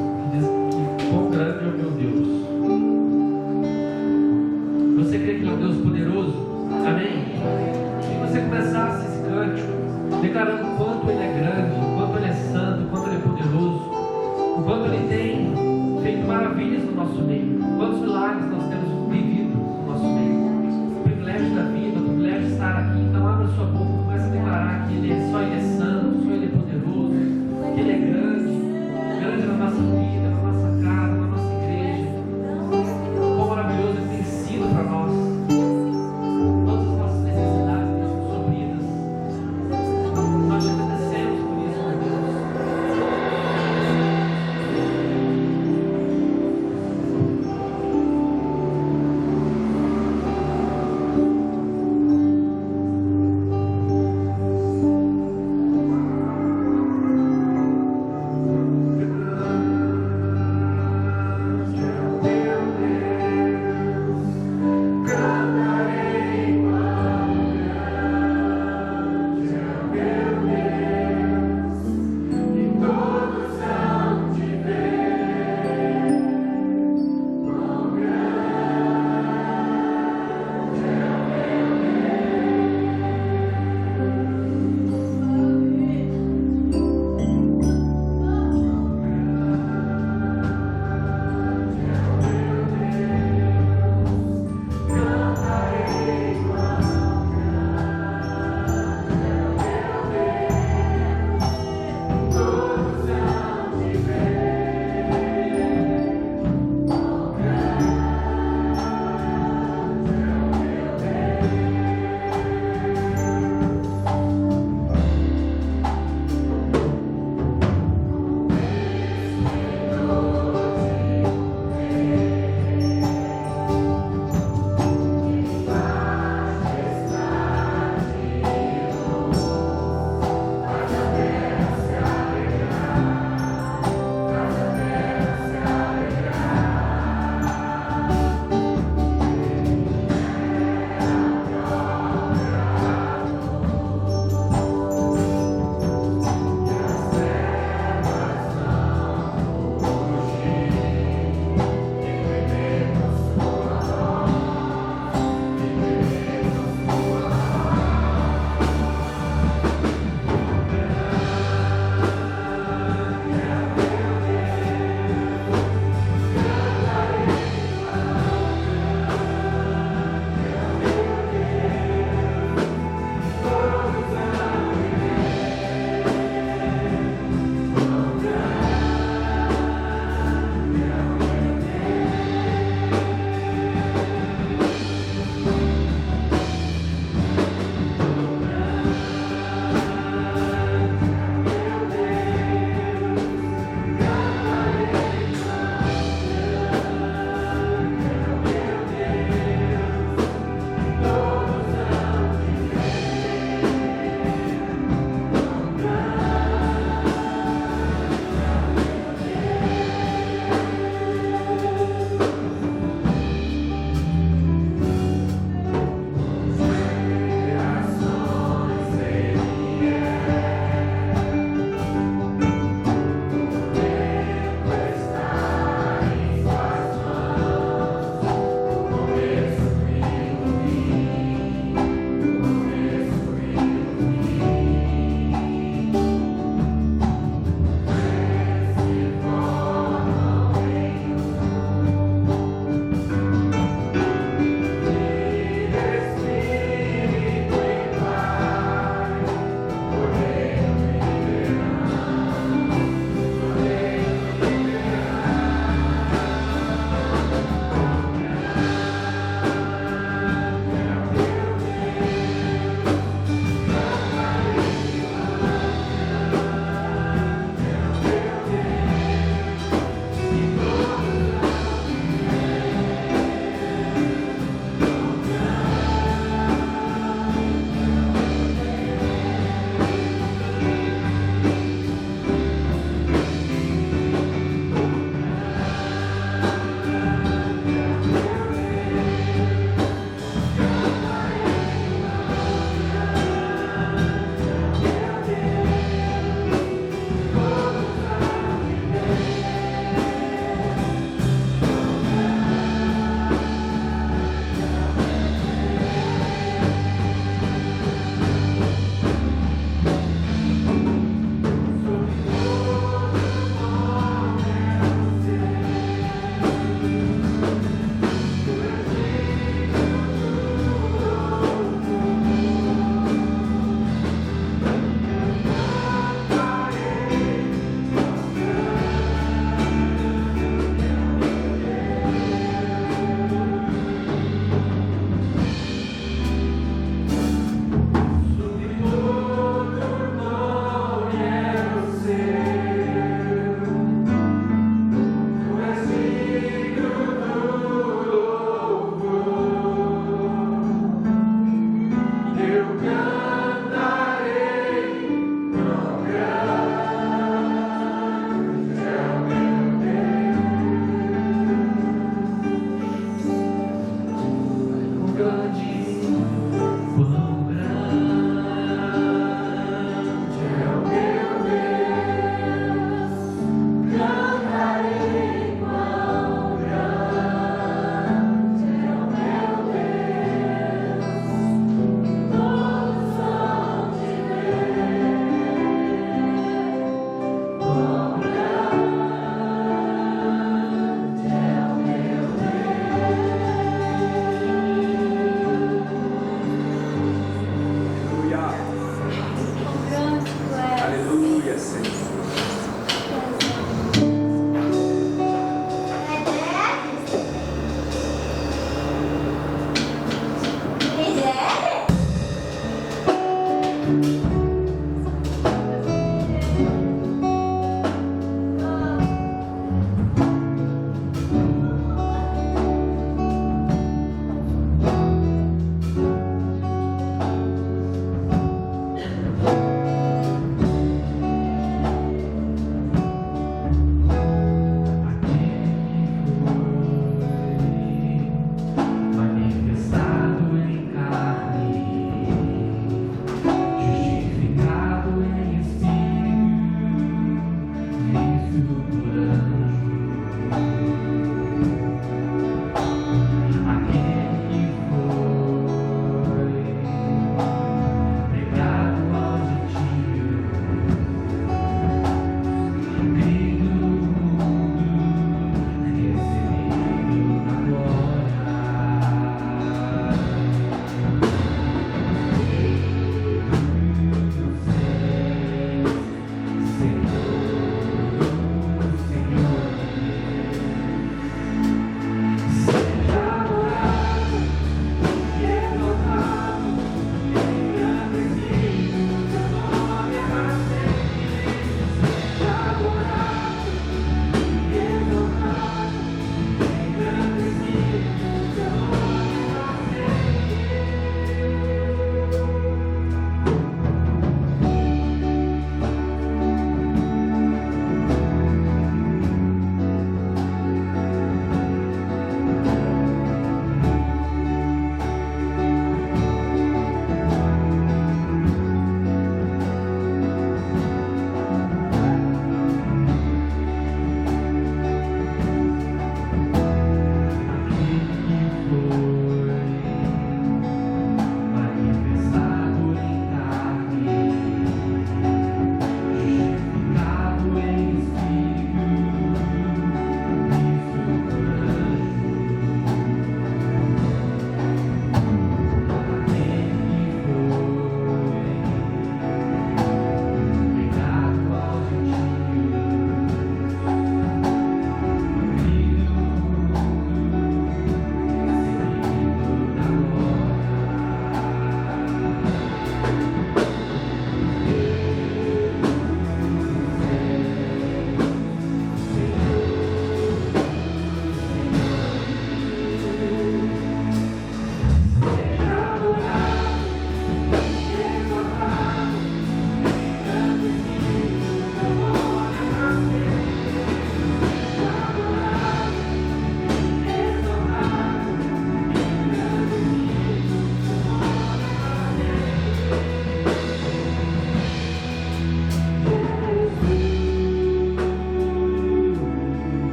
que diz que quão grande é o meu Deus. Você crê que Ele é um Deus poderoso? Amém? E você começasse esse cântico declarando o quanto Ele é grande, o quanto Ele é santo, o quanto Ele é poderoso, o quanto Ele tem feito maravilhas no nosso meio, quantos milagres nós temos vivido no nosso meio. O privilégio da vida, o privilégio de estar aqui. Então abra sua boca e comece a declarar que só Ele é santo, só Ele é poderoso, que Ele é grande, grande na nossa vida, na nossa casa, na nossa igreja. Quão maravilhoso Ele tem sido para nós. Todas as nossas necessidades têm sido supridas. Nós te agradecemos por isso, meu Deus.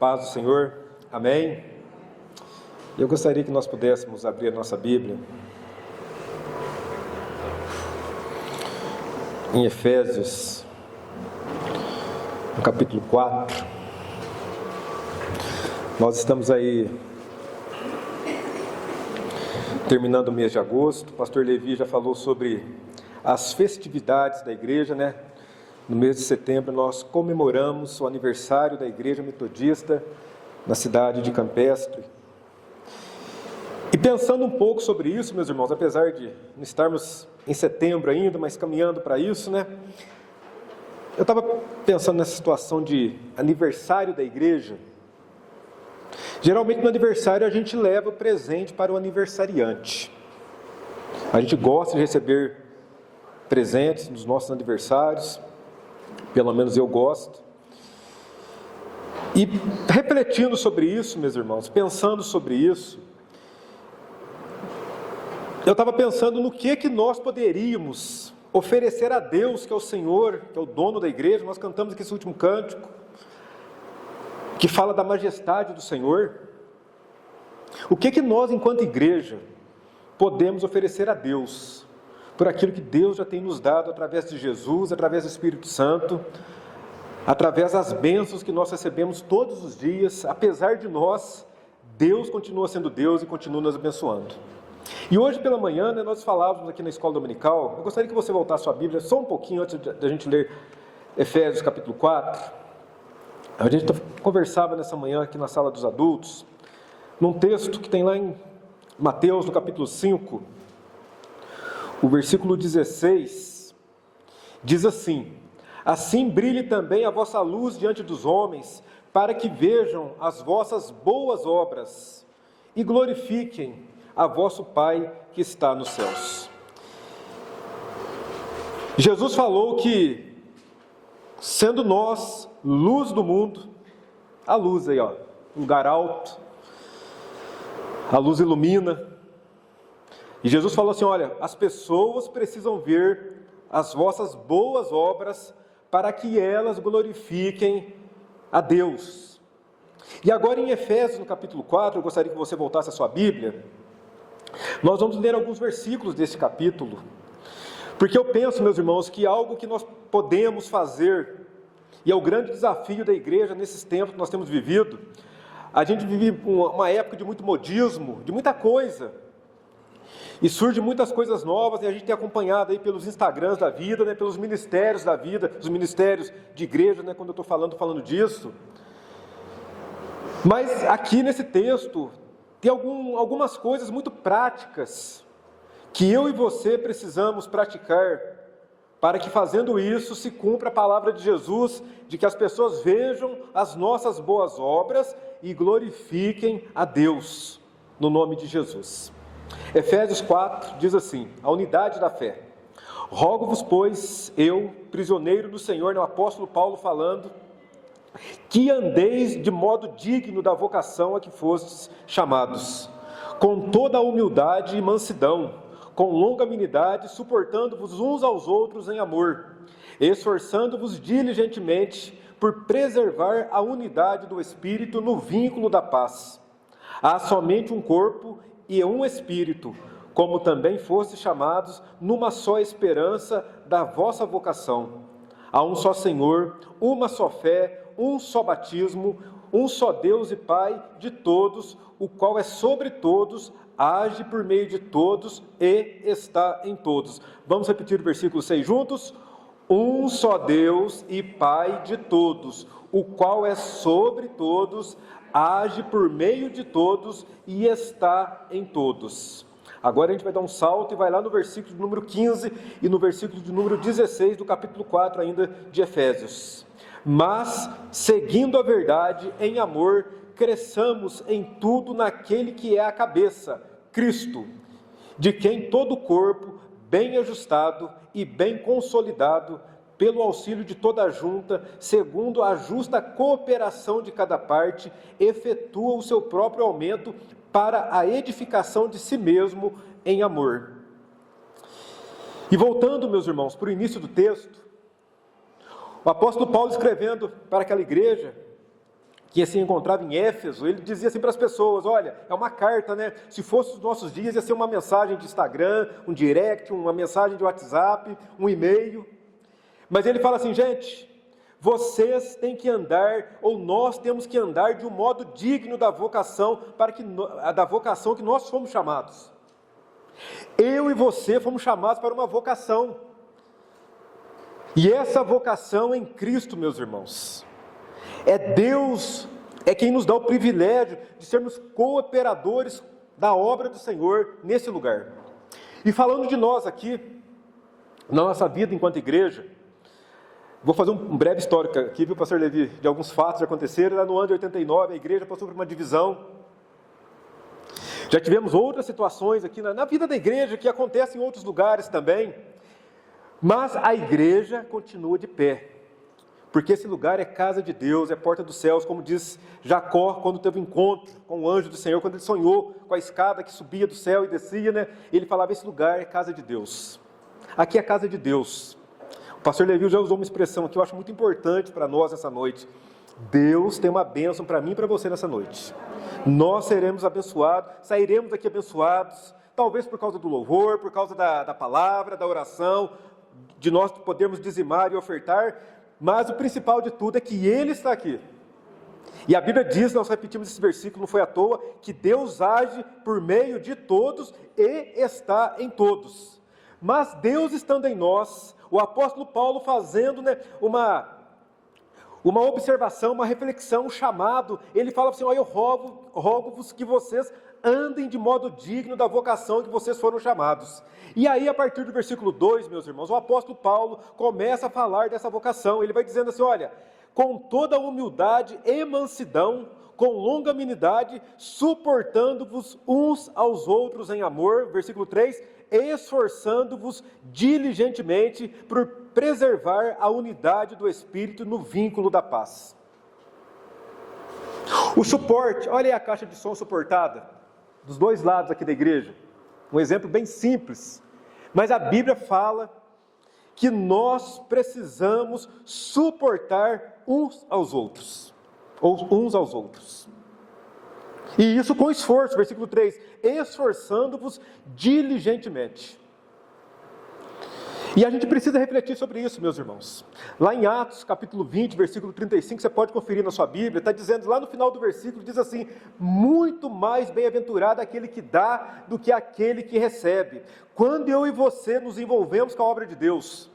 paz do Senhor, amém? Eu gostaria que nós pudéssemos abrir a nossa Bíblia em Efésios, no capítulo 4. Nós estamos aí terminando o mês de agosto. O pastor Levi já falou sobre as festividades da igreja, né? No mês de setembro nós comemoramos o aniversário da Igreja Metodista na cidade de Campestre. E pensando um pouco sobre isso, meus irmãos, apesar de não estarmos em setembro ainda, mas caminhando para isso, né? Eu estava pensando nessa situação de aniversário da igreja. Geralmente no aniversário a gente leva o presente para o aniversariante. A gente gosta de receber presentes nos nossos aniversários. Pelo menos eu gosto. E refletindo sobre isso, meus irmãos, pensando sobre isso, eu estava pensando no que nós poderíamos oferecer a Deus, que é o Senhor, que é o dono da igreja. Nós cantamos aqui esse último cântico, que fala da majestade do Senhor. O que nós, enquanto igreja, podemos oferecer a Deus, por aquilo que Deus já tem nos dado através de Jesus, através do Espírito Santo, através das bênçãos que nós recebemos todos os dias. Apesar de nós, Deus continua sendo Deus e continua nos abençoando. E hoje pela manhã, né, nós falávamos aqui na escola dominical. Eu gostaria que você voltasse a sua Bíblia só um pouquinho antes da gente ler Efésios capítulo 4. A gente conversava nessa manhã aqui na sala dos adultos, num texto que tem lá em Mateus, no capítulo 5, o versículo 16, diz assim: assim brilhe também a vossa luz diante dos homens, para que vejam as vossas boas obras e glorifiquem a vosso Pai que está nos céus. Jesus falou que, sendo nós luz do mundo, a luz aí, ó, lugar alto, a luz ilumina. E Jesus falou assim: olha, as pessoas precisam ver as vossas boas obras para que elas glorifiquem a Deus. E agora em Efésios, no capítulo 4, eu gostaria que você voltasse a sua Bíblia. Nós vamos ler alguns versículos desse capítulo, porque eu penso, meus irmãos, que algo que nós podemos fazer, e é o grande desafio da igreja nesses tempos que nós temos vivido. A gente vive uma época de muito modismo, de muita coisa, e surgem muitas coisas novas, e a gente tem acompanhado aí pelos Instagrams da vida, né, pelos ministérios da vida, os ministérios de igreja, né, quando eu estou falando disso. Mas aqui nesse texto tem algumas coisas muito práticas que eu e você precisamos praticar, para que fazendo isso se cumpra a palavra de Jesus, de que as pessoas vejam as nossas boas obras e glorifiquem a Deus, no nome de Jesus. Efésios 4 diz assim, a unidade da fé: rogo-vos, pois, eu, prisioneiro do Senhor, né, o apóstolo Paulo falando, que andeis de modo digno da vocação a que fostes chamados, com toda a humildade e mansidão, com longanimidade, suportando-vos uns aos outros em amor, esforçando-vos diligentemente por preservar a unidade do Espírito no vínculo da paz. Há somente um corpo e um Espírito, como também fostes chamados numa só esperança da vossa vocação. Há um só Senhor, uma só fé, um só batismo, um só Deus e Pai de todos, o qual é sobre todos, age por meio de todos e está em todos. Vamos repetir o versículo 6 juntos? Um só Deus e Pai de todos, o qual é sobre todos, age por meio de todos e está em todos. Agora a gente vai dar um salto e vai lá no versículo de número 15 e no versículo de número 16 do capítulo 4 ainda de Efésios. Mas, seguindo a verdade em amor, cresçamos em tudo naquele que é a cabeça, Cristo, de quem todo o corpo, bem ajustado e bem consolidado, pelo auxílio de toda a junta, segundo a justa cooperação de cada parte, efetua o seu próprio aumento para a edificação de si mesmo em amor. E voltando, meus irmãos, para o início do texto, o apóstolo Paulo escrevendo para aquela igreja, que se encontrava em Éfeso, ele dizia assim para as pessoas: olha, é uma carta, né? Se fosse os nossos dias, ia ser uma mensagem de Instagram, um direct, uma mensagem de WhatsApp, um e-mail. Mas ele fala assim: gente, vocês têm que andar, ou nós temos que andar de um modo digno da vocação, da vocação que nós fomos chamados. Eu e você fomos chamados para uma vocação. E essa vocação é em Cristo, meus irmãos. É Deus, é quem nos dá o privilégio de sermos cooperadores da obra do Senhor nesse lugar. E falando de nós aqui, na nossa vida enquanto igreja, vou fazer um breve histórico aqui, viu, pastor Levi, de alguns fatos que aconteceram. Lá no ano de 89, a igreja passou por uma divisão. Já tivemos outras situações aqui na vida da igreja, que acontecem em outros lugares também. Mas a igreja continua de pé. Porque esse lugar é casa de Deus, é porta dos céus, como diz Jacó quando teve um encontro com o anjo do Senhor, quando ele sonhou com a escada que subia do céu e descia, né? Ele falava: esse lugar é casa de Deus. Aqui é casa de Deus. O pastor Levi já usou uma expressão que eu acho muito importante para nós essa noite. Deus tem uma bênção para mim e para você nessa noite. Nós seremos abençoados, sairemos daqui abençoados, talvez por causa do louvor, por causa da palavra, da oração, de nós podermos dizimar e ofertar, mas o principal de tudo é que Ele está aqui. E a Bíblia diz, nós repetimos esse versículo, não foi à toa, que Deus age por meio de todos e está em todos. Mas Deus estando em nós, o apóstolo Paulo fazendo, né, uma observação, uma reflexão, um chamado, ele fala assim: olha, eu rogo-vos que vocês andem de modo digno da vocação que vocês foram chamados. E aí, a partir do versículo 2, meus irmãos, o apóstolo Paulo começa a falar dessa vocação. Ele vai dizendo assim: olha, com toda humildade e mansidão, com longanimidade, suportando-vos uns aos outros em amor, versículo 3, esforçando-vos diligentemente por preservar a unidade do Espírito no vínculo da paz. O suporte, olha aí a caixa de som suportada, dos dois lados aqui da igreja. Um exemplo bem simples, mas a Bíblia fala que nós precisamos suportar uns aos outros, ou uns aos outros. E isso com esforço, versículo 3, esforçando-vos diligentemente. E a gente precisa refletir sobre isso, meus irmãos. Lá em Atos, capítulo 20, versículo 35, você pode conferir na sua Bíblia, está dizendo, lá no final do versículo, diz assim: muito mais bem-aventurado aquele que dá do que aquele que recebe. Quando eu e você nos envolvemos com a obra de Deus,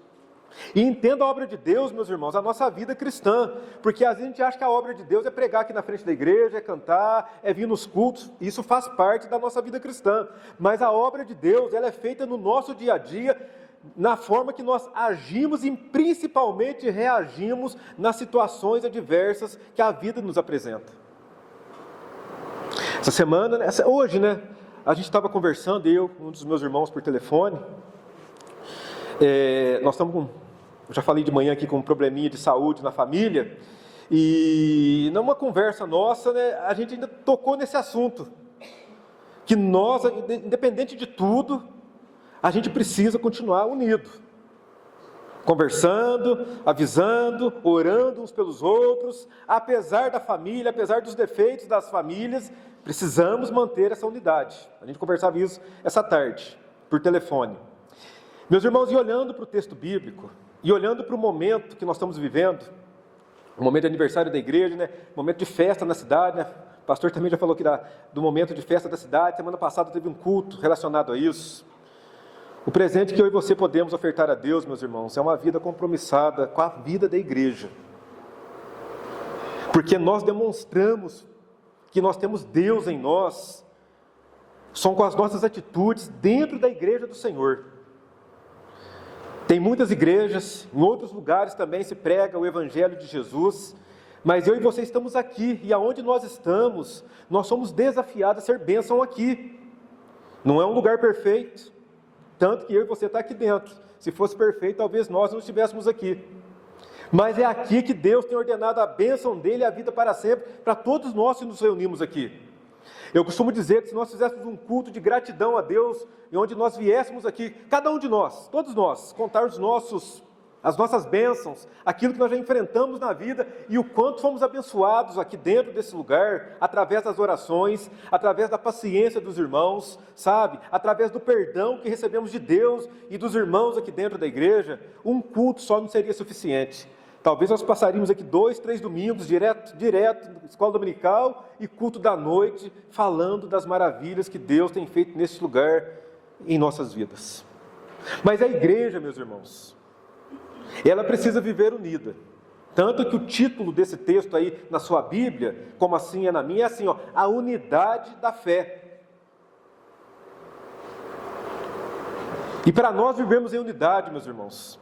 e entenda a obra de Deus, meus irmãos, a nossa vida cristã, porque às vezes a gente acha que a obra de Deus é pregar aqui na frente da igreja, é cantar, é vir nos cultos, isso faz parte da nossa vida cristã, mas a obra de Deus, ela é feita no nosso dia a dia, na forma que nós agimos e principalmente reagimos nas situações adversas que a vida nos apresenta. Essa semana, hoje, né, a gente estava conversando, eu com um dos meus irmãos por telefone, nós estamos com, eu já falei de manhã aqui, com um probleminha de saúde na família, e numa conversa nossa, né, a gente ainda tocou nesse assunto, que nós, independente de tudo, a gente precisa continuar unido, conversando, avisando, orando uns pelos outros, apesar da família, apesar dos defeitos das famílias, precisamos manter essa unidade. A gente conversava isso essa tarde, por telefone. Meus irmãos, e olhando para o texto bíblico, e olhando para o momento que nós estamos vivendo, o momento de aniversário da igreja, né? Momento de festa na cidade, né? O pastor também já falou aqui do momento de festa da cidade. Semana passada teve um culto relacionado a isso. O presente que eu e você podemos ofertar a Deus, meus irmãos, é uma vida compromissada com a vida da igreja. Porque nós demonstramos que nós temos Deus em nós, são com as nossas atitudes dentro da igreja do Senhor. Tem muitas igrejas, em outros lugares também se prega o Evangelho de Jesus, mas eu e você estamos aqui, e aonde nós estamos, nós somos desafiados a ser bênção aqui. Não é um lugar perfeito, tanto que eu e você está aqui dentro. Se fosse perfeito, talvez nós não estivéssemos aqui. Mas é aqui que Deus tem ordenado a bênção dele e a vida para sempre, para todos nós que nos reunimos aqui. Eu costumo dizer que se nós fizéssemos um culto de gratidão a Deus, e onde nós viéssemos aqui, cada um de nós, todos nós, contar os nossos as nossas bênçãos, aquilo que nós já enfrentamos na vida e o quanto fomos abençoados aqui dentro desse lugar, através das orações, através da paciência dos irmãos, sabe? Através do perdão que recebemos de Deus e dos irmãos aqui dentro da igreja. Um culto só não seria suficiente. Talvez nós passaríamos aqui 2, 3 domingos, direto, escola dominical e culto da noite, falando das maravilhas que Deus tem feito nesse lugar em nossas vidas. Mas a igreja, meus irmãos, ela precisa viver unida. Tanto que o título desse texto aí na sua Bíblia, como assim é na minha, é assim, ó, a unidade da fé. E para nós vivermos em unidade, meus irmãos,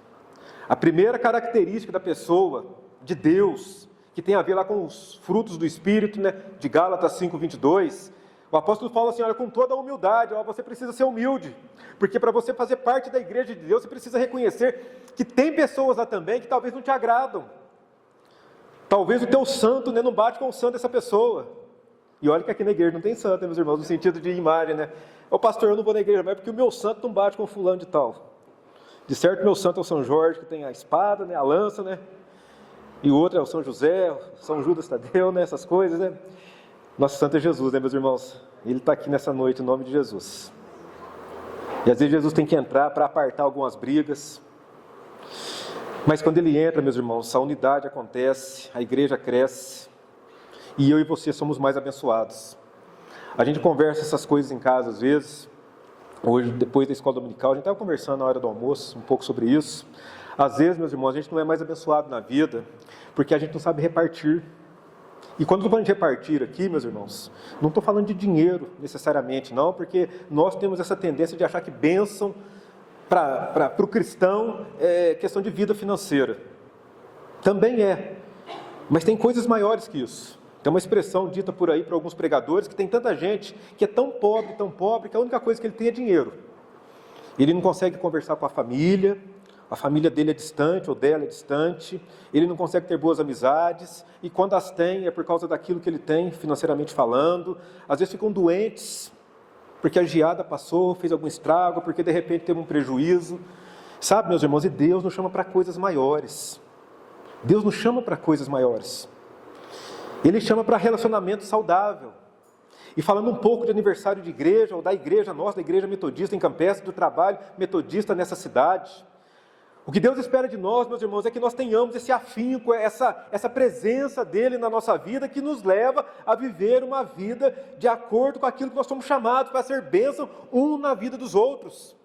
a primeira característica da pessoa, de Deus, que tem a ver lá com os frutos do Espírito, né, de Gálatas 5:22, o apóstolo fala assim, olha, com toda a humildade, ó, você precisa ser humilde, porque para você fazer parte da igreja de Deus, você precisa reconhecer que tem pessoas lá também que talvez não te agradam. Talvez o teu santo, né, não bate com o santo dessa pessoa. E olha que aqui na igreja não tem santo, né, meus irmãos, no sentido de imagem, né? Ô pastor, eu não vou na igreja mais porque o meu santo não bate com o fulano de tal. De certo, meu santo é o São Jorge, que tem a espada, né, a lança, né? E o outro é o São José, São Judas Tadeu, né, essas coisas, né? Nosso santo é Jesus, né, meus irmãos? Ele está aqui nessa noite, em nome de Jesus. E às vezes Jesus tem que entrar para apartar algumas brigas. Mas quando ele entra, meus irmãos, a unidade acontece, a igreja cresce. E eu e você somos mais abençoados. A gente conversa essas coisas em casa às vezes. Hoje, depois da escola dominical, a gente estava conversando na hora do almoço um pouco sobre isso. Às vezes, meus irmãos, a gente não é mais abençoado na vida porque a gente não sabe repartir. E quando eu estou falando de repartir aqui, meus irmãos, não estou falando de dinheiro necessariamente, não, porque nós temos essa tendência de achar que bênção para o cristão é questão de vida financeira. Também é, mas tem coisas maiores que isso. Tem uma expressão dita por aí por alguns pregadores que tem tanta gente que é tão pobre, que a única coisa que ele tem é dinheiro. Ele não consegue conversar com a família dele é distante ou dela é distante, ele não consegue ter boas amizades, e quando as tem é por causa daquilo que ele tem financeiramente falando. Às vezes ficam doentes, porque a geada passou, fez algum estrago, porque de repente teve um prejuízo. Sabe, meus irmãos, e Deus nos chama para coisas maiores. Deus nos chama para coisas maiores. Ele chama para relacionamento saudável. E falando um pouco de aniversário de igreja, ou da igreja nossa, da igreja metodista em Campestre, do trabalho metodista nessa cidade, o que Deus espera de nós, meus irmãos, é que nós tenhamos esse afinco, essa presença dEle na nossa vida, que nos leva a viver uma vida de acordo com aquilo que nós somos chamados para ser bênção um na vida dos outros.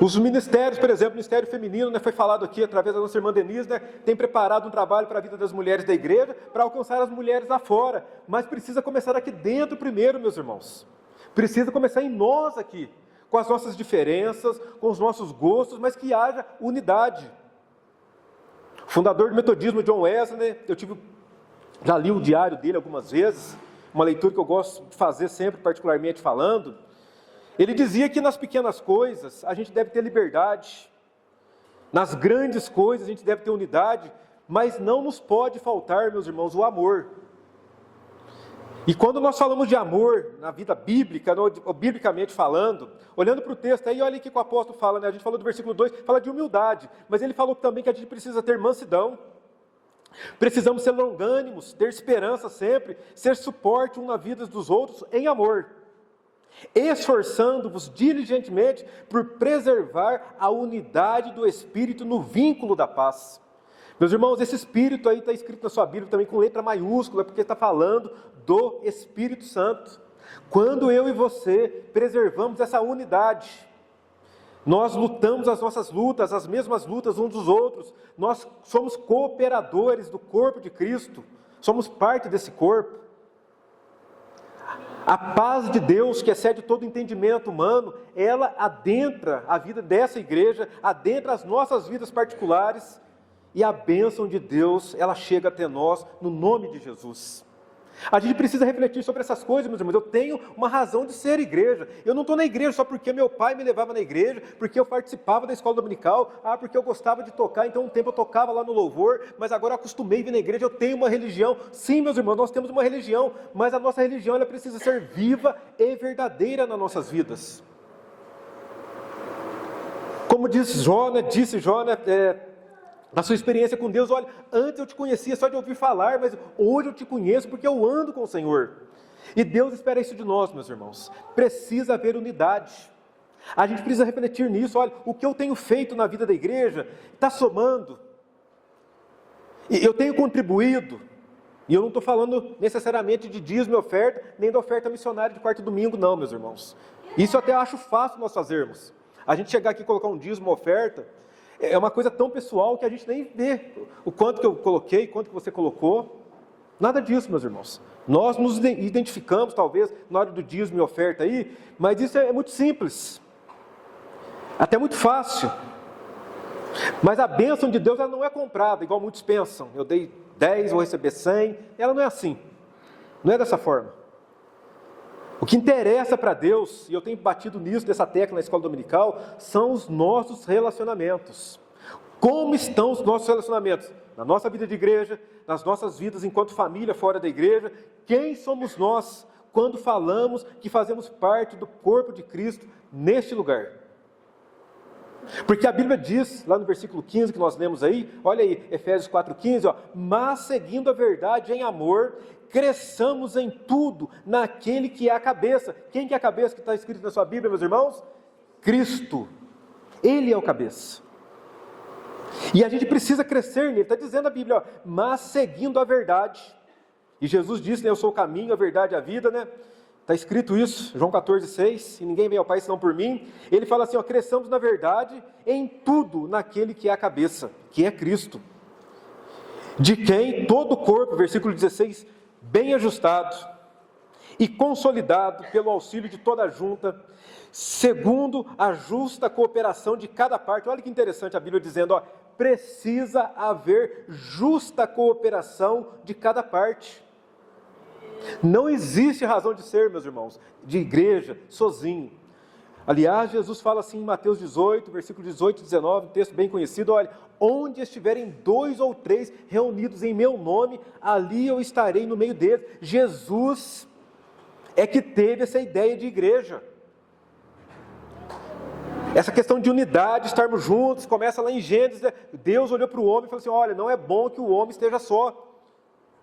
Os ministérios, por exemplo, o Ministério Feminino, né, foi falado aqui através da nossa irmã Denise, né, tem preparado um trabalho para a vida das mulheres da igreja, para alcançar as mulheres lá fora, mas precisa começar aqui dentro primeiro, meus irmãos. Precisa começar em nós aqui, com as nossas diferenças, com os nossos gostos, mas que haja unidade. O fundador do metodismo, John Wesley, né, já li o diário dele algumas vezes, uma leitura que eu gosto de fazer sempre, particularmente falando. Ele dizia que nas pequenas coisas a gente deve ter liberdade, nas grandes coisas a gente deve ter unidade, mas não nos pode faltar, meus irmãos, o amor. E quando nós falamos de amor na vida bíblica, biblicamente falando, olhando para o texto aí, olha o que o apóstolo fala, né? A gente falou do versículo 2, fala de humildade, mas ele falou também que a gente precisa ter mansidão, precisamos ser longânimos, ter esperança sempre, ser suporte um na vida dos outros em amor, esforçando-vos diligentemente por preservar a unidade do Espírito no vínculo da paz. Meus irmãos, esse Espírito aí está escrito na sua Bíblia também com letra maiúscula, porque está falando do Espírito Santo. Quando eu e você preservamos essa unidade, nós lutamos as nossas lutas, as mesmas lutas uns dos outros, nós somos cooperadores do corpo de Cristo, somos parte desse corpo. A paz de Deus, que excede todo entendimento humano, ela adentra a vida dessa igreja, adentra as nossas vidas particulares, e a bênção de Deus, ela chega até nós no nome de Jesus. A gente precisa refletir sobre essas coisas, meus irmãos. Eu tenho uma razão de ser igreja. Eu não estou na igreja só porque meu pai me levava na igreja, porque eu participava da escola dominical, porque eu gostava de tocar, então um tempo eu tocava lá no louvor, mas agora eu acostumei a vir na igreja, eu tenho uma religião. Sim, meus irmãos, nós temos uma religião, mas a nossa religião ela precisa ser viva e verdadeira nas nossas vidas. Como disse Jó, na sua experiência com Deus, olha, antes eu te conhecia só de ouvir falar, mas hoje eu te conheço porque eu ando com o Senhor. E Deus espera isso de nós, meus irmãos. Precisa haver unidade. A gente precisa refletir nisso. Olha, o que eu tenho feito na vida da igreja está somando. E eu tenho contribuído. E eu não estou falando necessariamente de dízimo e oferta, nem da oferta missionária de quarto e domingo, não, meus irmãos. Isso eu até acho fácil nós fazermos. A gente chegar aqui e colocar um dízimo, uma oferta, é uma coisa tão pessoal que a gente nem vê o quanto que eu coloquei, quanto que você colocou. Nada disso, meus irmãos. Nós nos identificamos, talvez, na hora do dízimo e oferta aí, mas isso é muito simples. Até muito fácil. Mas a bênção de Deus, ela não é comprada, igual muitos pensam. Eu dei 10, vou receber 100. Ela não é assim. Não é dessa forma. O que interessa para Deus, e eu tenho batido nisso, dessa tecla na escola dominical, são os nossos relacionamentos. Como estão os nossos relacionamentos? Na nossa vida de igreja, nas nossas vidas enquanto família fora da igreja. Quem somos nós quando falamos que fazemos parte do corpo de Cristo neste lugar? Porque a Bíblia diz, lá no versículo 15 que nós lemos aí, olha aí, Efésios 4,15, mas seguindo a verdade em amor, cresçamos em tudo naquele que é a cabeça. Quem que é a cabeça que está escrito na sua Bíblia, meus irmãos? Cristo. Ele é o cabeça. E a gente precisa crescer nele. Está dizendo a Bíblia, mas seguindo a verdade. E Jesus disse, né, eu sou o caminho, a verdade e a vida, né? Está escrito isso, João 14,6, e ninguém vem ao Pai senão por mim. Ele fala assim, cresçamos na verdade em tudo naquele que é a cabeça, que é Cristo. De quem todo o corpo, versículo 16, bem ajustado e consolidado pelo auxílio de toda a junta, segundo a justa cooperação de cada parte. Olha que interessante a Bíblia dizendo, precisa haver justa cooperação de cada parte. Não existe razão de ser, meus irmãos, de igreja, sozinho. Aliás, Jesus fala assim em Mateus 18, versículo 18 e 19, um texto bem conhecido, olha, onde estiverem 2 ou 3 reunidos em meu nome, ali eu estarei no meio deles. Jesus é que teve essa ideia de igreja. Essa questão de unidade, estarmos juntos, começa lá em Gênesis, né? Deus olhou para o homem e falou assim, olha, não é bom que o homem esteja só.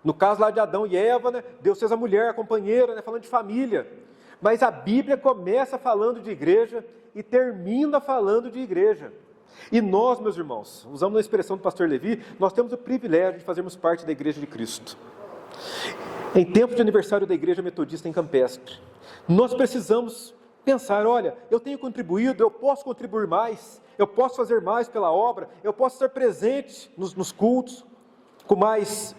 No caso lá de Adão e Eva, né? Deus fez a mulher, a companheira, né? Falando de família. Mas a Bíblia começa falando de igreja e termina falando de igreja. E nós, meus irmãos, usamos a expressão do pastor Levi, nós temos o privilégio de fazermos parte da igreja de Cristo. Em tempo de aniversário da igreja metodista em Campestre, nós precisamos pensar, olha, eu tenho contribuído, eu posso contribuir mais, eu posso fazer mais pela obra, eu posso estar presente nos cultos, com mais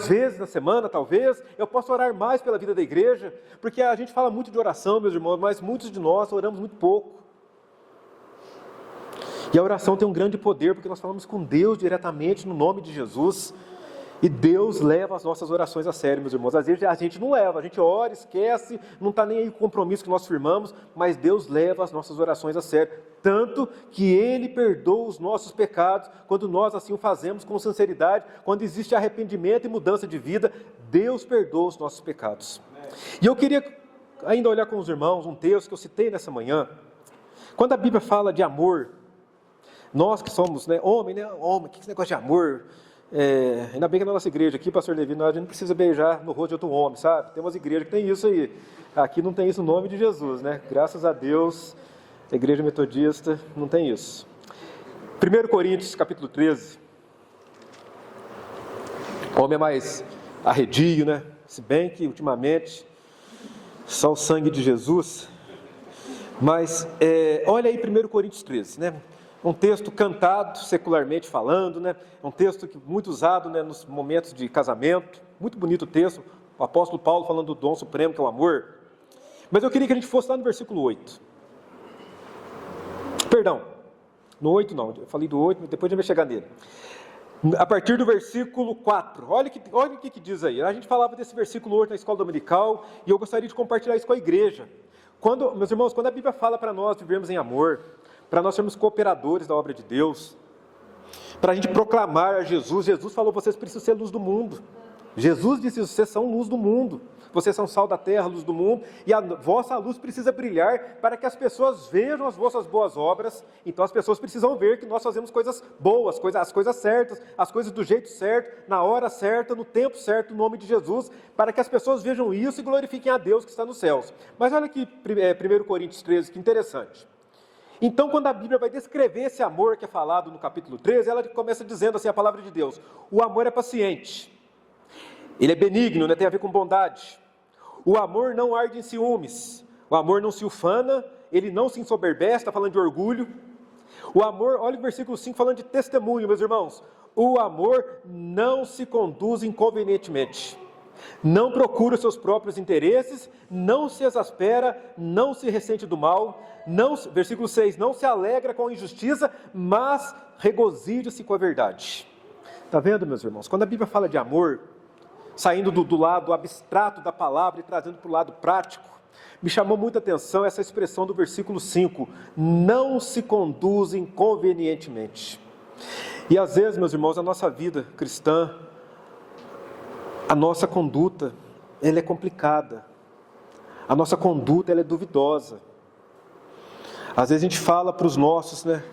vezes na semana, talvez, eu posso orar mais pela vida da igreja, porque a gente fala muito de oração, meus irmãos, mas muitos de nós oramos muito pouco. E a oração tem um grande poder, porque nós falamos com Deus diretamente, no nome de Jesus, e Deus leva as nossas orações a sério, meus irmãos. Às vezes a gente não leva, a gente ora, esquece, não está nem aí com o compromisso que nós firmamos, mas Deus leva as nossas orações a sério, tanto que Ele perdoa os nossos pecados, quando nós assim o fazemos com sinceridade, quando existe arrependimento e mudança de vida, Deus perdoa os nossos pecados. E eu queria ainda olhar com os irmãos um texto que eu citei nessa manhã, quando a Bíblia fala de amor, nós que somos homem, que esse negócio de amor... ainda bem que na nossa igreja aqui, pastor Levi, a gente não precisa beijar no rosto de outro homem, sabe? Tem umas igrejas que tem isso aí. Aqui não tem isso no nome de Jesus, né? Graças a Deus, a igreja metodista não tem isso. 1 Coríntios, capítulo 13. O homem é mais arredio, né? Se bem que, ultimamente, só o sangue de Jesus. Mas, olha aí 1 Coríntios 13, né? Um texto cantado, secularmente falando, né? Um texto muito usado, né, nos momentos de casamento. Muito bonito o texto, o apóstolo Paulo falando do dom supremo, que é o amor. Mas eu queria que a gente fosse lá no versículo 8. Perdão, no 8 não, eu falei do 8, mas depois a gente vai chegar nele. A partir do versículo 4, olha o que diz aí. A gente falava desse versículo 8 na escola dominical, e eu gostaria de compartilhar isso com a igreja. Meus irmãos, quando a Bíblia fala para nós vivermos em amor, para nós sermos cooperadores da obra de Deus, para a gente proclamar a Jesus. Jesus falou, vocês precisam ser luz do mundo. Jesus disse: vocês são luz do mundo, vocês são sal da terra, luz do mundo, e a vossa luz precisa brilhar para que as pessoas vejam as vossas boas obras. Então as pessoas precisam ver que nós fazemos coisas boas, as coisas certas, as coisas do jeito certo, na hora certa, no tempo certo, no nome de Jesus, para que as pessoas vejam isso e glorifiquem a Deus que está nos céus. Mas olha aqui 1 Coríntios 13, que interessante. Então, quando a Bíblia vai descrever esse amor que é falado no capítulo 13, ela começa dizendo assim, a palavra de Deus: o amor é paciente, ele é benigno, né? Tem a ver com bondade. O amor não arde em ciúmes, o amor não se ufana, ele não se ensoberbece, está falando de orgulho. O amor, olha o versículo 5 falando de testemunho, meus irmãos. O amor não se conduz inconvenientemente, não procura os seus próprios interesses, não se exaspera, não se ressente do mal, versículo 6, não se alegra com a injustiça, mas regozija-se com a verdade. Está vendo, meus irmãos? Quando a Bíblia fala de amor, saindo do lado abstrato da palavra e trazendo para o lado prático, me chamou muita atenção essa expressão do versículo 5, não se conduz inconvenientemente. E às vezes, meus irmãos, a nossa vida cristã, a nossa conduta, ela é complicada, a nossa conduta, ela é duvidosa. Às vezes a gente fala para os nossos, né?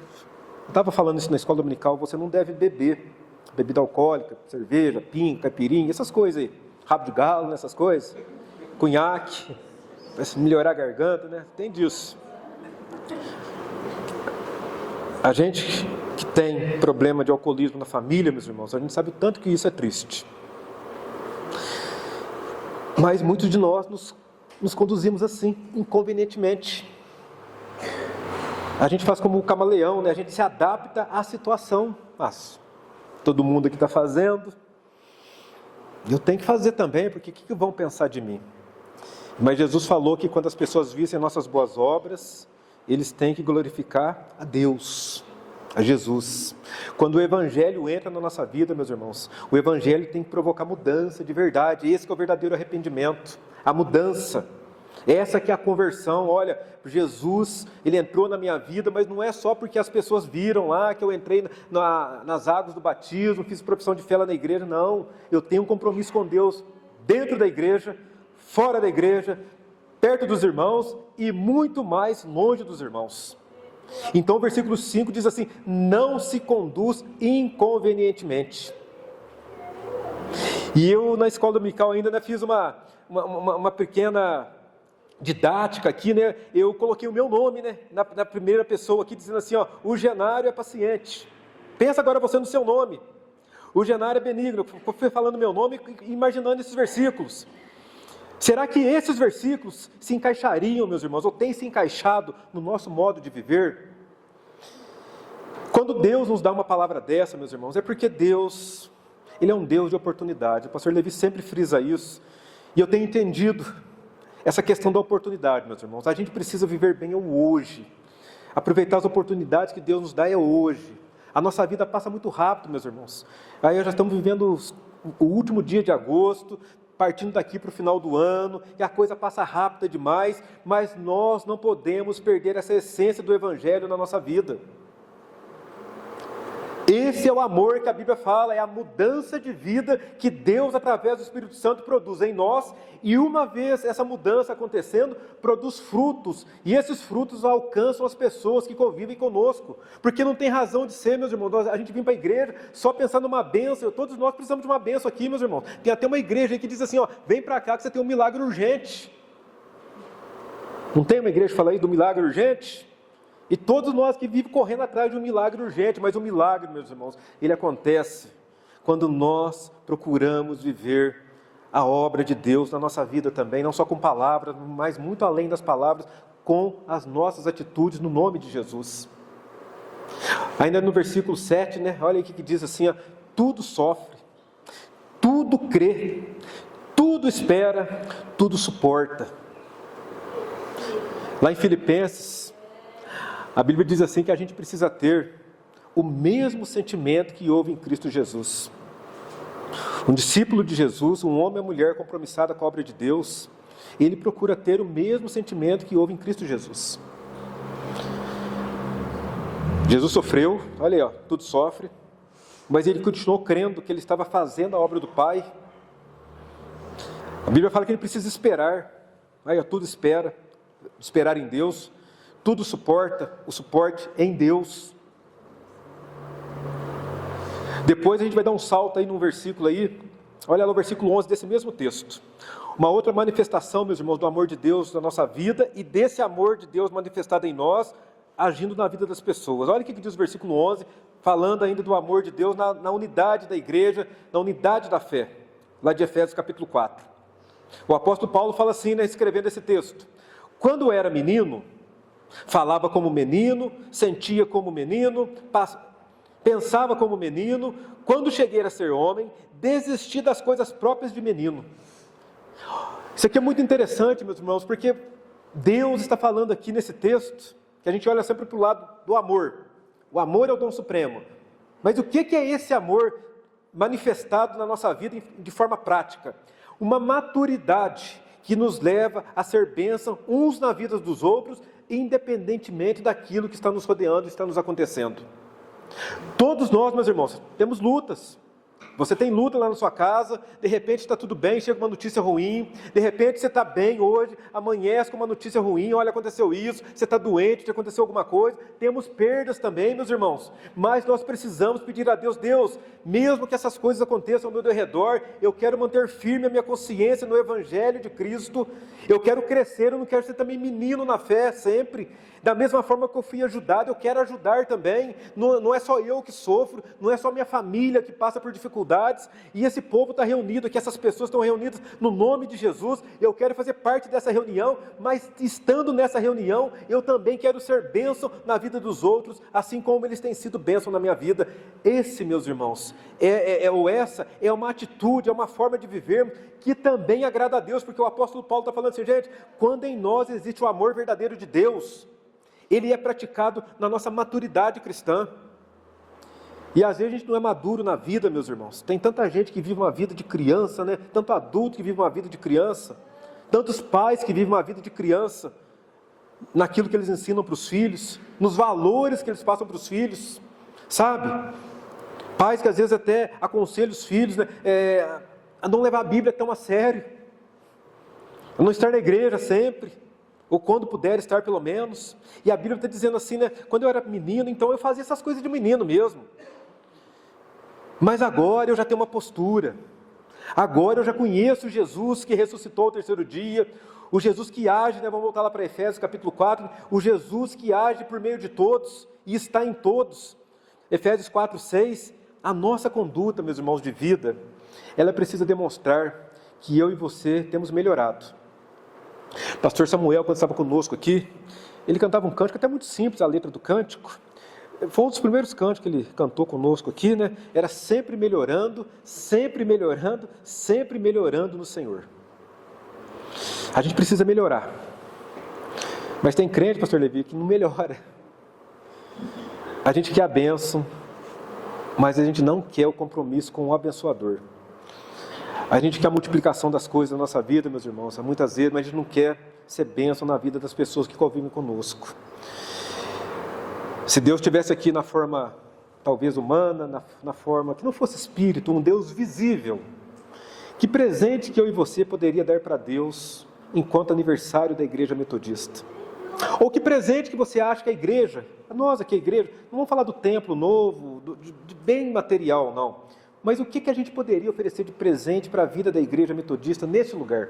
Eu estava falando isso na escola dominical: você não deve beber bebida alcoólica, cerveja, pinga, caipirinha, essas coisas aí, rabo de galo, essas coisas, cunhaque, para melhorar a garganta, né? Tem disso. A gente que tem problema de alcoolismo na família, meus irmãos, a gente sabe o tanto que isso é triste. Mas muitos de nós nos conduzimos assim, inconvenientemente. A gente faz como o camaleão, né? A gente se adapta à situação. Mas todo mundo aqui está fazendo, eu tenho que fazer também, porque o que vão pensar de mim? Mas Jesus falou que quando as pessoas vissem nossas boas obras, eles têm que glorificar a Deus, a Jesus. Quando o Evangelho entra na nossa vida, meus irmãos, o Evangelho tem que provocar mudança de verdade. Esse que é o verdadeiro arrependimento, a mudança. Essa que é a conversão. Olha, Jesus, ele entrou na minha vida, mas não é só porque as pessoas viram lá que eu entrei nas águas do batismo, fiz profissão de fé lá na igreja. Não, eu tenho um compromisso com Deus dentro da igreja, fora da igreja, perto dos irmãos e muito mais longe dos irmãos. Então o versículo 5 diz assim: não se conduz inconvenientemente. E eu na escola dominical ainda, né, fiz uma pequena didática aqui, né? Eu coloquei o meu nome, né, na primeira pessoa aqui, dizendo assim, ó: o Genário é paciente. Pensa agora você no seu nome. O Genário é benigno. Eu fui falando meu nome, imaginando esses versículos. Será que esses versículos se encaixariam, meus irmãos, ou têm se encaixado no nosso modo de viver? Quando Deus nos dá uma palavra dessa, meus irmãos, é porque Deus, Ele é um Deus de oportunidade. O pastor Levi sempre frisa isso, e eu tenho entendido essa questão da oportunidade, meus irmãos. A gente precisa viver bem o hoje, aproveitar as oportunidades que Deus nos dá hoje. A nossa vida passa muito rápido, meus irmãos. Aí já estamos vivendo o último dia de agosto, partindo daqui para o final do ano, e a coisa passa rápida demais, mas nós não podemos perder essa essência do Evangelho na nossa vida. Esse é o amor que a Bíblia fala, é a mudança de vida que Deus, através do Espírito Santo, produz em nós, e uma vez essa mudança acontecendo, produz frutos, e esses frutos alcançam as pessoas que convivem conosco, porque não tem razão de ser, meus irmãos. A gente vem para a igreja só pensando numa bênção. Todos nós precisamos de uma bênção aqui, meus irmãos. Tem até uma igreja aí que diz assim, ó: vem para cá que você tem um milagre urgente. Não tem uma igreja que fala aí do milagre urgente? E todos nós que vivemos correndo atrás de um milagre urgente, mas o milagre, meus irmãos, ele acontece quando nós procuramos viver a obra de Deus na nossa vida também, não só com palavras, mas muito além das palavras, com as nossas atitudes no nome de Jesus. Ainda no versículo 7, né, olha aí o que diz assim, ó: tudo sofre, tudo crê, tudo espera, tudo suporta. Lá em Filipenses, a Bíblia diz assim que a gente precisa ter o mesmo sentimento que houve em Cristo Jesus. Um discípulo de Jesus, um homem ou mulher compromissada com a obra de Deus, ele procura ter o mesmo sentimento que houve em Cristo Jesus. Jesus sofreu, olha aí, ó, tudo sofre, mas ele continuou crendo que ele estava fazendo a obra do Pai, A Bíblia fala que a gente precisa esperar. Aí, tudo espera. Esperar em Deus. Tudo suporta. O suporte em Deus. Depois a gente vai dar um salto aí num versículo aí. Olha lá o versículo 11 desse mesmo texto. Uma outra manifestação, meus irmãos, do amor de Deus na nossa vida e desse amor de Deus manifestado em nós, agindo na vida das pessoas. Olha o que diz o versículo 11, falando ainda do amor de Deus na unidade da igreja, na unidade da fé, lá de Efésios capítulo 4. O apóstolo Paulo fala assim, né, escrevendo esse texto: quando era menino, falava como menino, sentia como menino, pensava como menino. Quando cheguei a ser homem, desisti das coisas próprias de menino. Isso aqui é muito interessante, meus irmãos, porque Deus está falando aqui nesse texto, que a gente olha sempre para o lado do amor. O amor é o dom supremo. Mas o que é esse amor manifestado na nossa vida de forma prática? Uma maturidade que nos leva a ser bênção uns na vida dos outros, independentemente daquilo que está nos rodeando, está nos acontecendo. Todos nós, meus irmãos, temos lutas. Você tem luta lá na sua casa, de repente está tudo bem, chega uma notícia ruim, de repente você está bem hoje, amanhece com uma notícia ruim, olha, aconteceu isso, você está doente, aconteceu alguma coisa, temos perdas também, meus irmãos, mas nós precisamos pedir a Deus, Deus, mesmo que essas coisas aconteçam ao meu redor, eu quero manter firme a minha consciência no Evangelho de Cristo, eu quero crescer, eu não quero ser também menino na fé sempre, da mesma forma que eu fui ajudado, eu quero ajudar também, não é só eu que sofro, não é só minha família que passa por dificuldades, e esse povo está reunido aqui, essas pessoas estão reunidas no nome de Jesus, eu quero fazer parte dessa reunião, mas estando nessa reunião, eu também quero ser bênção na vida dos outros, assim como eles têm sido bênção na minha vida. Esse, meus irmãos, essa é uma atitude, é uma forma de viver que também agrada a Deus, porque o apóstolo Paulo está falando assim, gente, quando em nós existe o amor verdadeiro de Deus, ele é praticado na nossa maturidade cristã. E às vezes a gente não é maduro na vida, meus irmãos. Tem tanta gente que vive uma vida de criança, né? Tanto adulto que vive uma vida de criança. Tantos pais que vivem uma vida de criança. Naquilo que eles ensinam para os filhos. Nos valores que eles passam para os filhos. Sabe? Pais que às vezes até aconselham os filhos, né? A não levar a Bíblia tão a sério. A não estar na igreja sempre. Ou quando puder estar pelo menos. E a Bíblia está dizendo assim, né? Quando eu era menino, então eu fazia essas coisas de menino mesmo. Mas agora eu já tenho uma postura. Agora eu já conheço Jesus que ressuscitou ao terceiro dia. O Jesus que age, né? Vamos voltar lá para Efésios capítulo 4. O Jesus que age por meio de todos e está em todos. Efésios 4, 6. A nossa conduta, meus irmãos, de vida, ela precisa demonstrar que eu e você temos melhorado. Pastor Samuel, quando estava conosco aqui, ele cantava um cântico até muito simples, a letra do cântico. Foi um dos primeiros cânticos que ele cantou conosco aqui, né? Era sempre melhorando, sempre melhorando, sempre melhorando no Senhor. A gente precisa melhorar. Mas tem crente, pastor Levi, que não melhora. A gente quer a bênção, mas a gente não quer o compromisso com o abençoador. A gente quer a multiplicação das coisas na nossa vida, meus irmãos, muitas vezes, mas a gente não quer ser bênção na vida das pessoas que convivem conosco. Se Deus estivesse aqui na forma, talvez humana, na forma que não fosse espírito, um Deus visível, que presente que eu e você poderia dar para Deus enquanto aniversário da igreja metodista? Ou que presente que você acha que a igreja, nós aqui a igreja, não vamos falar do templo novo, de bem material, não. Mas o que a gente poderia oferecer de presente para a vida da igreja metodista nesse lugar?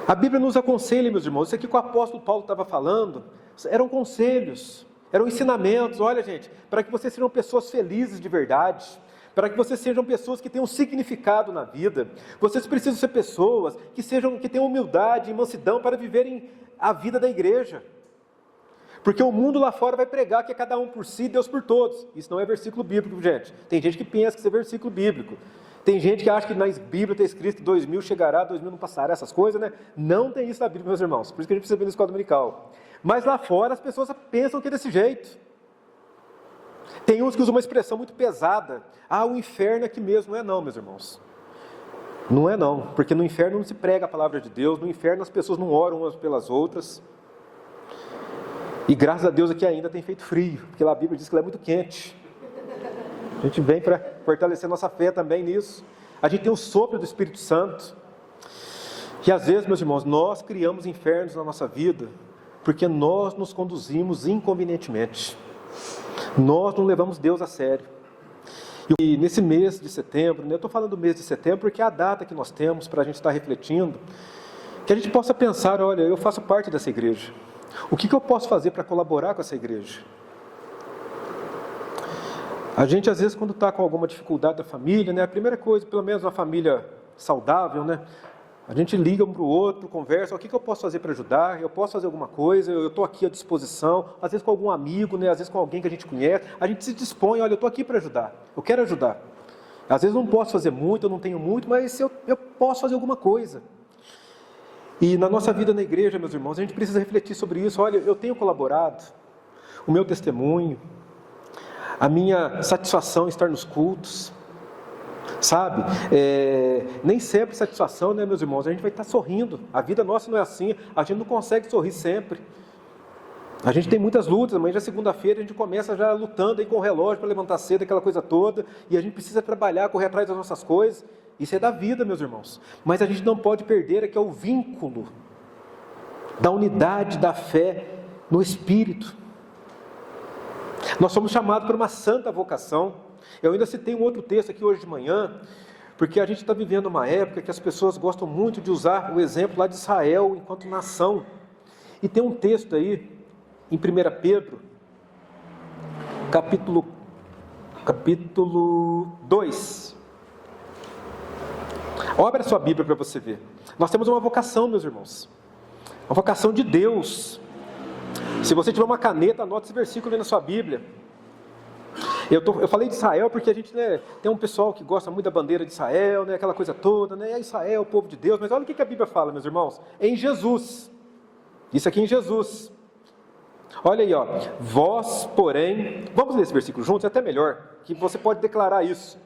A Bíblia nos aconselha, meus irmãos, isso aqui que o apóstolo Paulo estava falando, eram conselhos, eram ensinamentos, olha gente, para que vocês sejam pessoas felizes de verdade, para que vocês sejam pessoas que tenham significado na vida, vocês precisam ser pessoas que tenham humildade e mansidão para viverem a vida da igreja. Porque o mundo lá fora vai pregar que é cada um por si, Deus por todos. Isso não é versículo bíblico, gente. Tem gente que pensa que isso é versículo bíblico. Tem gente que acha que na Bíblia está escrito 2000 chegará, 2000 não passará, essas coisas, né? Não tem isso na Bíblia, meus irmãos. Por isso que a gente precisa ver na escola dominical. Mas lá fora as pessoas pensam que é desse jeito. Tem uns que usam uma expressão muito pesada. O inferno é aqui mesmo. Não é não, meus irmãos. Não é não. Porque no inferno não se prega a palavra de Deus. No inferno as pessoas não oram umas pelas outras. E graças a Deus aqui ainda tem feito frio, porque lá a Bíblia diz que ela é muito quente. A gente vem para fortalecer nossa fé também nisso. a gente tem o sopro do Espírito Santo. E às vezes, meus irmãos, nós criamos infernos na nossa vida porque nós nos conduzimos inconvenientemente. Nós não levamos Deus a sério. E nesse mês de setembro, eu estou falando do mês de setembro porque é a data que nós temos para a gente estar refletindo, que a gente possa pensar, olha, eu faço parte dessa igreja. O que eu posso fazer para colaborar com essa igreja? A gente, às vezes, quando está com alguma dificuldade da família, a primeira coisa, pelo menos uma família saudável, a gente liga um para o outro, conversa, o que eu posso fazer para ajudar? Eu posso fazer alguma coisa? Eu estou aqui à disposição, às vezes com algum amigo, às vezes com alguém que a gente conhece, a gente se dispõe, olha, eu estou aqui para ajudar, eu quero ajudar. Às vezes eu não posso fazer muito, eu não tenho muito, mas eu posso fazer alguma coisa. E na nossa vida na igreja, meus irmãos, a gente precisa refletir sobre isso. Olha, eu tenho colaborado, o meu testemunho, a minha satisfação em estar nos cultos, sabe? Nem sempre satisfação, meus irmãos, a gente vai estar sorrindo. A vida nossa não é assim, a gente não consegue sorrir sempre. A gente tem muitas lutas, amanhã já é segunda-feira, a gente começa já lutando aí com o relógio para levantar cedo, aquela coisa toda, e a gente precisa trabalhar, correr atrás das nossas coisas. Isso é da vida, meus irmãos. Mas a gente não pode perder que é o vínculo da unidade da fé no Espírito. Nós somos chamados por uma santa vocação. Eu ainda citei um outro texto aqui hoje de manhã, porque a gente está vivendo uma época que as pessoas gostam muito de usar o exemplo lá de Israel enquanto nação. E tem um texto aí, em 1 Pedro, capítulo 2. Abra a sua Bíblia para você ver. Nós temos uma vocação, meus irmãos. Uma vocação de Deus. Se você tiver uma caneta, anote esse versículo aí na sua Bíblia. Eu falei de Israel porque a gente tem um pessoal que gosta muito da bandeira de Israel, aquela coisa toda, é Israel, o povo de Deus. Mas olha o que a Bíblia fala, meus irmãos. Em Jesus. Isso aqui em Jesus. Olha aí, vós, porém... Vamos ler esse versículo juntos, é até melhor, que você pode declarar isso.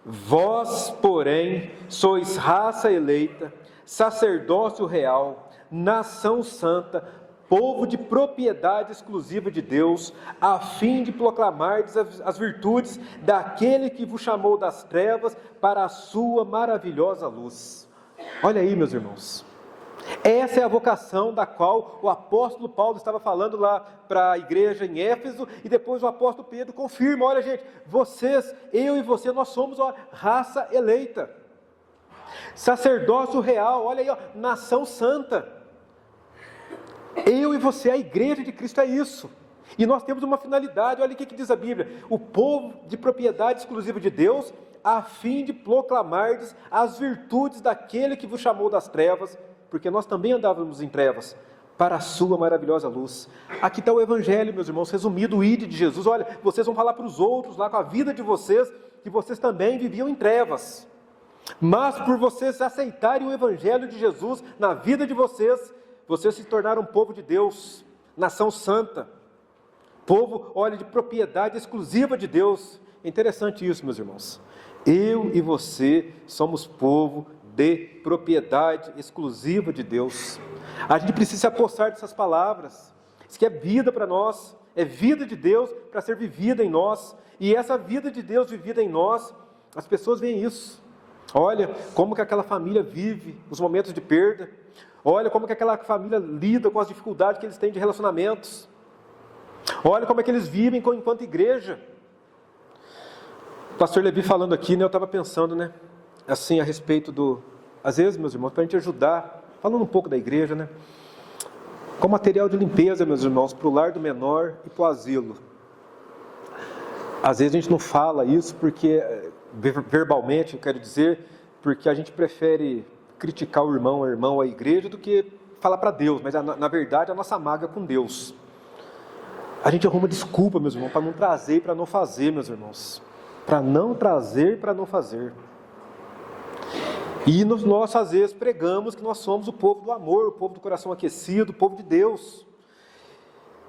Vós, porém, sois raça eleita, sacerdócio real, nação santa, povo de propriedade exclusiva de Deus, a fim de proclamar as virtudes daquele que vos chamou das trevas para a sua maravilhosa luz. Olha aí, meus irmãos. Essa é a vocação da qual o apóstolo Paulo estava falando lá para a igreja em Éfeso, e depois o apóstolo Pedro confirma, olha gente, vocês, eu e você, nós somos a raça eleita, sacerdócio real, olha aí, nação santa. Eu e você, a igreja de Cristo é isso, e nós temos uma finalidade, olha o que diz a Bíblia, o povo de propriedade exclusiva de Deus, a fim de proclamardes as virtudes daquele que vos chamou das trevas, porque nós também andávamos em trevas, para a sua maravilhosa luz. Aqui está o Evangelho, meus irmãos, resumido, o ID de Jesus. Olha, vocês vão falar para os outros, lá com a vida de vocês, que vocês também viviam em trevas. Mas por vocês aceitarem o Evangelho de Jesus na vida de vocês, vocês se tornaram um povo de Deus, nação santa. Povo, olha, de propriedade exclusiva de Deus. É interessante isso, meus irmãos. Eu e você somos povo de propriedade exclusiva de Deus. A gente precisa se apossar dessas palavras. Isso que é vida para nós, é vida de Deus para ser vivida em nós. E essa vida de Deus vivida em nós, as pessoas veem isso. Olha como que aquela família vive os momentos de perda. Olha como que aquela família lida com as dificuldades que eles têm de relacionamentos. Olha como é que eles vivem enquanto igreja. O pastor Levi falando aqui, eu estava pensando, assim, a respeito às vezes, meus irmãos, para a gente ajudar, falando um pouco da igreja, com material de limpeza, meus irmãos, para o lar do menor e para o asilo. Às vezes a gente não fala isso porque, verbalmente, eu quero dizer, porque a gente prefere criticar o irmão, a irmã, a igreja, do que falar para Deus, mas na verdade a nossa mágoa é com Deus. A gente arruma desculpa, meus irmãos, para não trazer e para não fazer, meus irmãos. Para não trazer, para não fazer. E nós, às vezes, pregamos que nós somos o povo do amor, o povo do coração aquecido, o povo de Deus.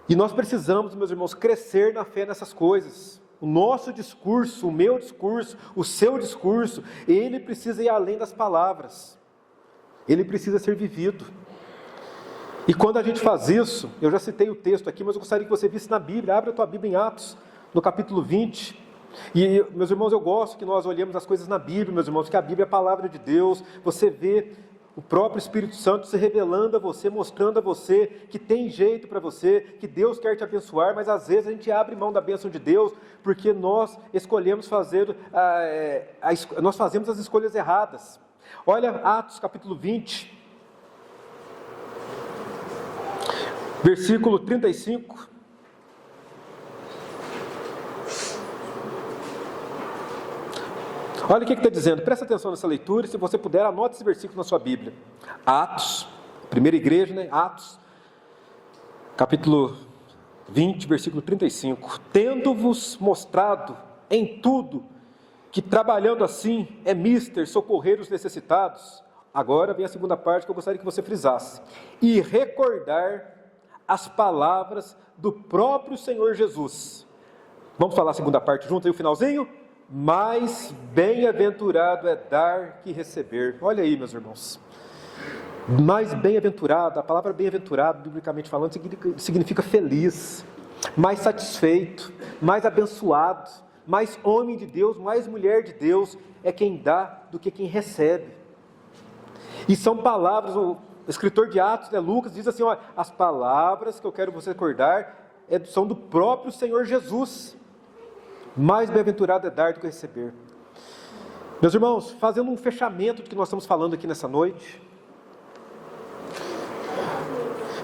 E nós precisamos, meus irmãos, crescer na fé nessas coisas. O nosso discurso, o meu discurso, o seu discurso, ele precisa ir além das palavras. Ele precisa ser vivido. E quando a gente faz isso, eu já citei o texto aqui, mas eu gostaria que você visse na Bíblia, abre a tua Bíblia em Atos, no capítulo 20. E, meus irmãos, eu gosto que nós olhemos as coisas na Bíblia, meus irmãos, que a Bíblia é a palavra de Deus. Você vê o próprio Espírito Santo se revelando a você, mostrando a você que tem jeito para você, que Deus quer te abençoar, mas às vezes a gente abre mão da bênção de Deus, porque nós escolhemos fazer, nós fazemos as escolhas erradas. Olha Atos capítulo 20, versículo 35. Olha o que está dizendo, presta atenção nessa leitura, e se você puder, anote esse versículo na sua Bíblia. Atos, primeira igreja, né? Atos, capítulo 20, versículo 35. Tendo-vos mostrado em tudo que trabalhando assim é mister socorrer os necessitados. Agora vem a segunda parte que eu gostaria que você frisasse. E recordar as palavras do próprio Senhor Jesus. Vamos falar a segunda parte junto aí, o finalzinho? Mais bem-aventurado é dar que receber. Olha aí, meus irmãos. Mais bem-aventurado, a palavra bem-aventurado, biblicamente falando, significa feliz, mais satisfeito, mais abençoado, mais homem de Deus, mais mulher de Deus é quem dá do que quem recebe. E são palavras, o escritor de Atos, Lucas, diz assim, ó, as palavras que eu quero você recordar são do próprio Senhor Jesus. Mais bem-aventurado é dar do que receber. Meus irmãos, fazendo um fechamento do que nós estamos falando aqui nessa noite.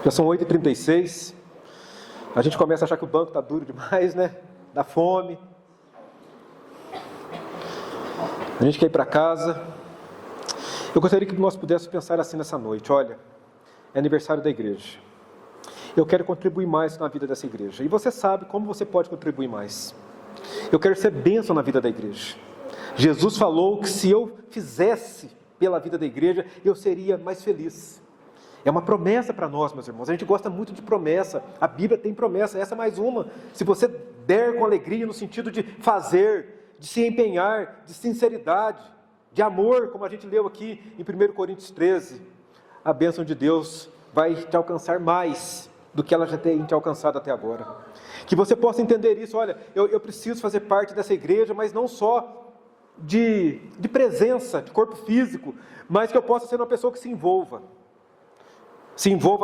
Já são 8h36. A gente começa a achar que o banco está duro demais, né? Dá fome. A gente quer ir para casa. Eu gostaria que nós pudéssemos pensar assim nessa noite. Olha, é aniversário da igreja. Eu quero contribuir mais na vida dessa igreja. E você sabe como você pode contribuir mais. Eu quero ser bênção na vida da igreja. Jesus falou que se eu fizesse pela vida da igreja, eu seria mais feliz. É uma promessa para nós, meus irmãos. A gente gosta muito de promessa. A Bíblia tem promessa, essa é mais uma. Se você der com alegria, no sentido de fazer, de se empenhar, de sinceridade, de amor, como a gente leu aqui em 1 Coríntios 13, a bênção de Deus vai te alcançar mais do que ela já tem te alcançado até agora. Que você possa entender isso, olha, eu preciso fazer parte dessa igreja, mas não só de presença, de corpo físico, mas que eu possa ser uma pessoa que se envolva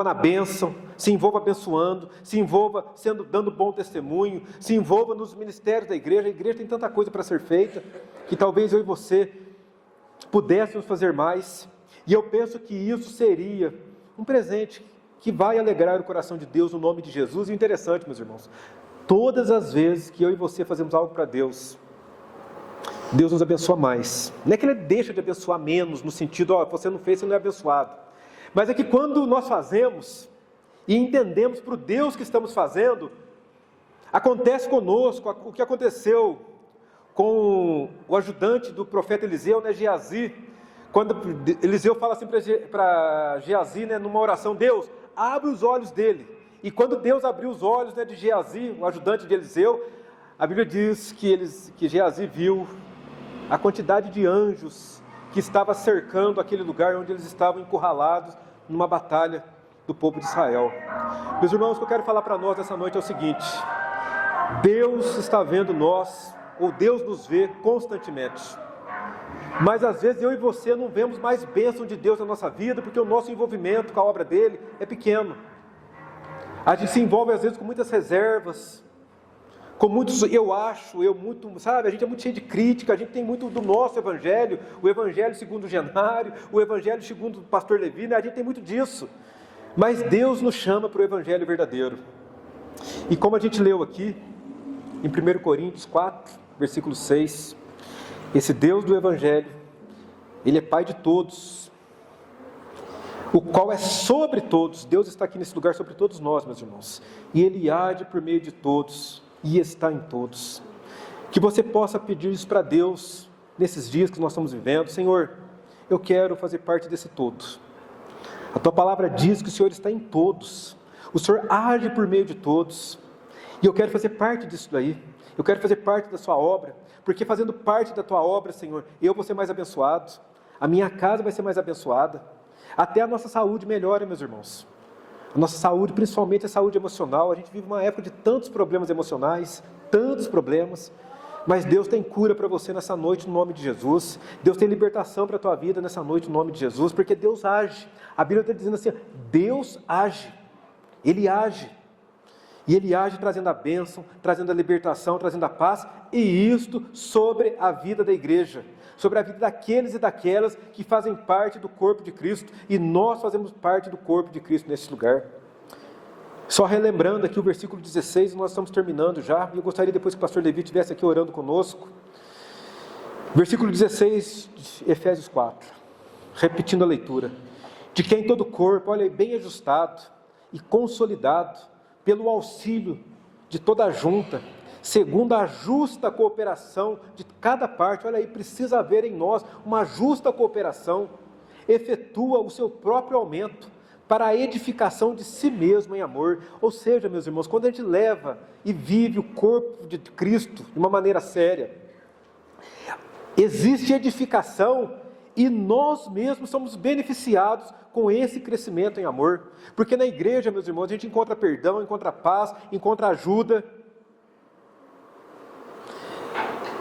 na bênção, se envolva abençoando, se envolva dando bom testemunho, se envolva nos ministérios da igreja. A igreja tem tanta coisa para ser feita, que talvez eu e você pudéssemos fazer mais, e eu penso que isso seria um presente que vai alegrar o coração de Deus no nome de Jesus. E o interessante, meus irmãos, todas as vezes que eu e você fazemos algo para Deus, Deus nos abençoa mais. Não é que Ele deixa de abençoar menos, no sentido, você não fez, você não é abençoado. Mas é que quando nós fazemos e entendemos para o Deus que estamos fazendo, acontece conosco o que aconteceu com o ajudante do profeta Eliseu, Geazi, quando Eliseu fala assim para Geazi, numa oração, Deus, abre os olhos dele. E quando Deus abriu os olhos de Geazi, o ajudante de Eliseu, a Bíblia diz que Geazi viu a quantidade de anjos que estava cercando aquele lugar onde eles estavam encurralados numa batalha do povo de Israel. Meus irmãos, o que eu quero falar para nós nessa noite é o seguinte: Deus está vendo nós, ou Deus nos vê constantemente. Mas às vezes eu e você não vemos mais bênção de Deus na nossa vida, porque o nosso envolvimento com a obra dele é pequeno. A gente se envolve às vezes com muitas reservas, com muitos a gente é muito cheio de crítica, a gente tem muito do nosso evangelho, o evangelho segundo o Genário, o evangelho segundo o pastor Levi, a gente tem muito disso. Mas Deus nos chama para o evangelho verdadeiro. E como a gente leu aqui, em 1 Coríntios 4, versículo 6, esse Deus do evangelho, Ele é Pai de todos, o qual é sobre todos. Deus está aqui nesse lugar sobre todos nós, meus irmãos, e Ele age por meio de todos, e está em todos. Que você possa pedir isso para Deus, nesses dias que nós estamos vivendo. Senhor, eu quero fazer parte desse todo. A Tua palavra diz que o Senhor está em todos, o Senhor age por meio de todos, e eu quero fazer parte disso daí. Eu quero fazer parte da Sua obra, porque fazendo parte da Tua obra, Senhor, eu vou ser mais abençoado, a minha casa vai ser mais abençoada, até a nossa saúde melhora, meus irmãos. A nossa saúde, principalmente a saúde emocional, a gente vive uma época de tantos problemas emocionais, tantos problemas, Mas Deus tem cura para você nessa noite no nome de Jesus. Deus tem libertação para a tua vida nessa noite no nome de Jesus, porque Deus age. A Bíblia está dizendo assim, Deus age, Ele age. E Ele age trazendo a bênção, trazendo a libertação, trazendo a paz, e isto sobre a vida da igreja, sobre a vida daqueles e daquelas que fazem parte do corpo de Cristo, e nós fazemos parte do corpo de Cristo nesse lugar. Só relembrando aqui o versículo 16, nós estamos terminando já, e eu gostaria depois que o pastor Levi estivesse aqui orando conosco. Versículo 16 de Efésios 4, repetindo a leitura. De quem todo o corpo, olha aí, bem ajustado e consolidado, pelo auxílio de toda a junta, segundo a justa cooperação de cada parte, olha aí, precisa haver em nós uma justa cooperação, efetua o seu próprio aumento, para a edificação de si mesmo em amor. Ou seja, meus irmãos, quando a gente leva e vive o corpo de Cristo de uma maneira séria, existe edificação e nós mesmos somos beneficiados com esse crescimento em amor. Porque na igreja, meus irmãos, a gente encontra perdão, encontra paz, encontra ajuda,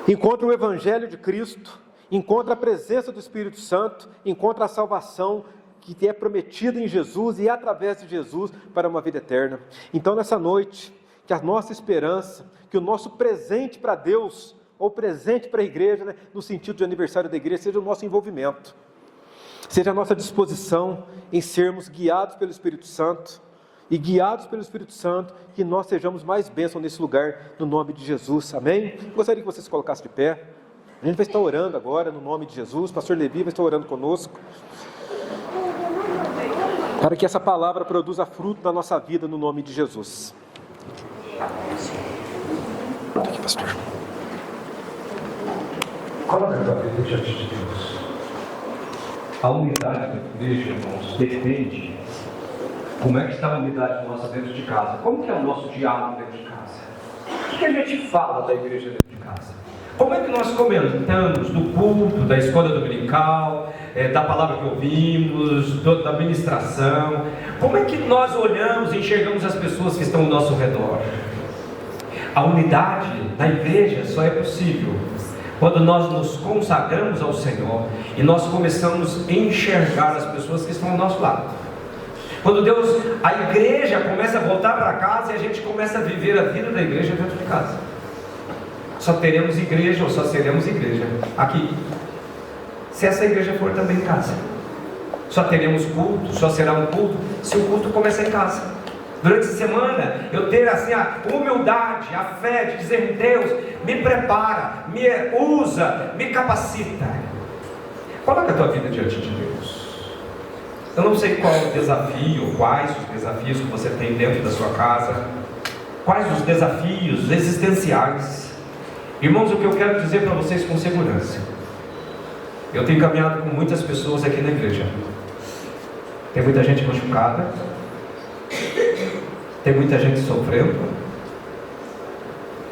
encontra o Evangelho de Cristo, encontra a presença do Espírito Santo, encontra a salvação que é prometida em Jesus e através de Jesus para uma vida eterna. Então nessa noite, que a nossa esperança, que o nosso presente para Deus, ou presente para a igreja, né, no sentido de aniversário da igreja, seja o nosso envolvimento, seja a nossa disposição em sermos guiados pelo Espírito Santo, e guiados pelo Espírito Santo, que nós sejamos mais bênção nesse lugar, no nome de Jesus, amém? Gostaria que você se colocasse de pé. A gente vai estar orando agora, no nome de Jesus. O pastor Levi vai estar orando conosco, para que essa palavra produza fruto na nossa vida, no nome de Jesus. Volta aqui, pastor. Coloca a tua vida diante de Deus. A unidade da igreja, irmãos, depende como é que está a unidade nossa dentro de casa. Como que é o nosso diálogo dentro de casa? O que a gente fala da igreja dentro de casa? Como é que nós comentamos do culto, da escola dominical, da palavra que ouvimos, da ministração? Como é que nós olhamos e enxergamos as pessoas que estão ao nosso redor? A unidade da igreja só é possível quando nós nos consagramos ao Senhor e nós começamos a enxergar as pessoas que estão ao nosso lado. Quando a igreja começa a voltar para casa e a gente começa a viver a vida da igreja dentro de casa. Só teremos igreja ou só seremos igreja aqui, se essa igreja for também em casa. Só teremos culto, só será um culto se o culto começar em casa. Durante a semana eu ter assim a humildade, a fé de dizer: Deus, me prepara, me usa, me capacita. Coloca a tua vida diante de Deus. Eu não sei qual o desafio, quais os desafios que você tem dentro da sua casa, quais os desafios existenciais. Irmãos, o que eu quero dizer para vocês com segurança: eu tenho caminhado com muitas pessoas aqui na igreja. Tem muita gente machucada, tem muita gente sofrendo,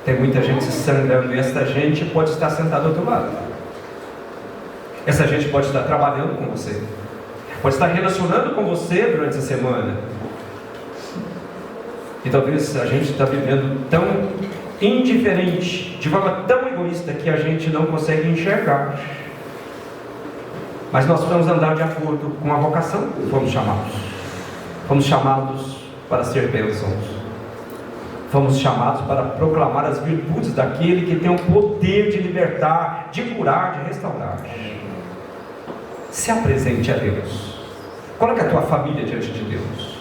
tem muita gente se sangrando, e essa gente pode estar sentada do outro lado. Essa gente pode estar trabalhando com você, pode estar relacionando com você durante a semana, e talvez a gente está vivendo tão indiferente, de forma tão egoísta, que a gente não consegue enxergar. Mas nós vamos andar de acordo com a vocação que fomos chamados. Fomos chamados para ser bênçãos. Fomos chamados para proclamar as virtudes daquele que tem o poder de libertar, de curar, de restaurar. Se apresente a Deus. Coloque a tua família diante de Deus.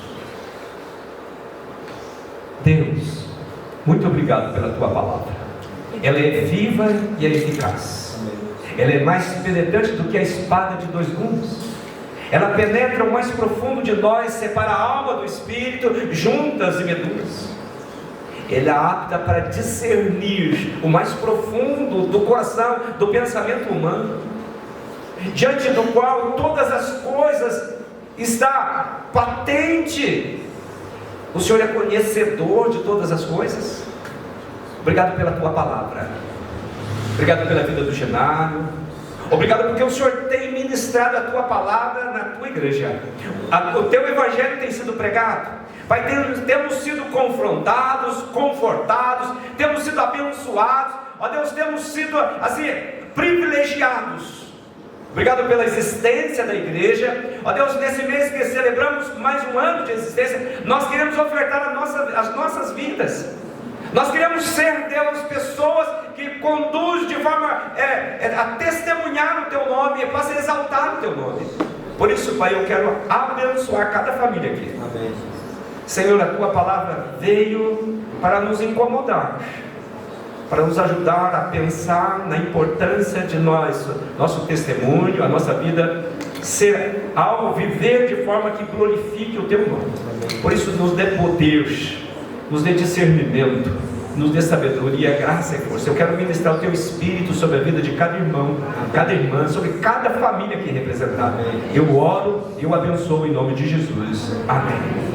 Deus, muito obrigado pela tua palavra. Ela é viva e é eficaz. Ela é mais penetrante do que a espada de dois gumes. Ela penetra o mais profundo de nós, separa a alma do espírito, juntas e medulas. Ela é apta para discernir o mais profundo do coração, do pensamento humano, diante do qual todas as coisas está patente. O Senhor é conhecedor de todas as coisas. Obrigado pela tua palavra. Obrigado pela vida do Genário. Obrigado porque o Senhor tem ministrado a tua palavra na tua igreja. O teu evangelho tem sido pregado. Pai, temos sido confrontados, confortados, temos sido abençoados. ó Deus, temos sido assim, privilegiados. Obrigado pela existência da igreja. Ó Deus, nesse mês que celebramos mais um ano de existência, nós queremos ofertar as nossas vidas. Nós queremos ser, Deus, pessoas que conduzem de forma a testemunhar o Teu nome, para se exaltar o Teu nome. Por isso, Pai, eu quero abençoar cada família aqui. Amém. Senhor, a Tua palavra veio para nos incomodar, para nos ajudar a pensar na importância de nosso testemunho, a nossa vida ser algo, viver de forma que glorifique o Teu nome. Por isso, nos dê poder, nos dê discernimento, nos dê sabedoria, graça e força. Eu quero ministrar o Teu Espírito sobre a vida de cada irmão, cada irmã, sobre cada família aqui representada. Eu oro, eu abençoo em nome de Jesus. Amém.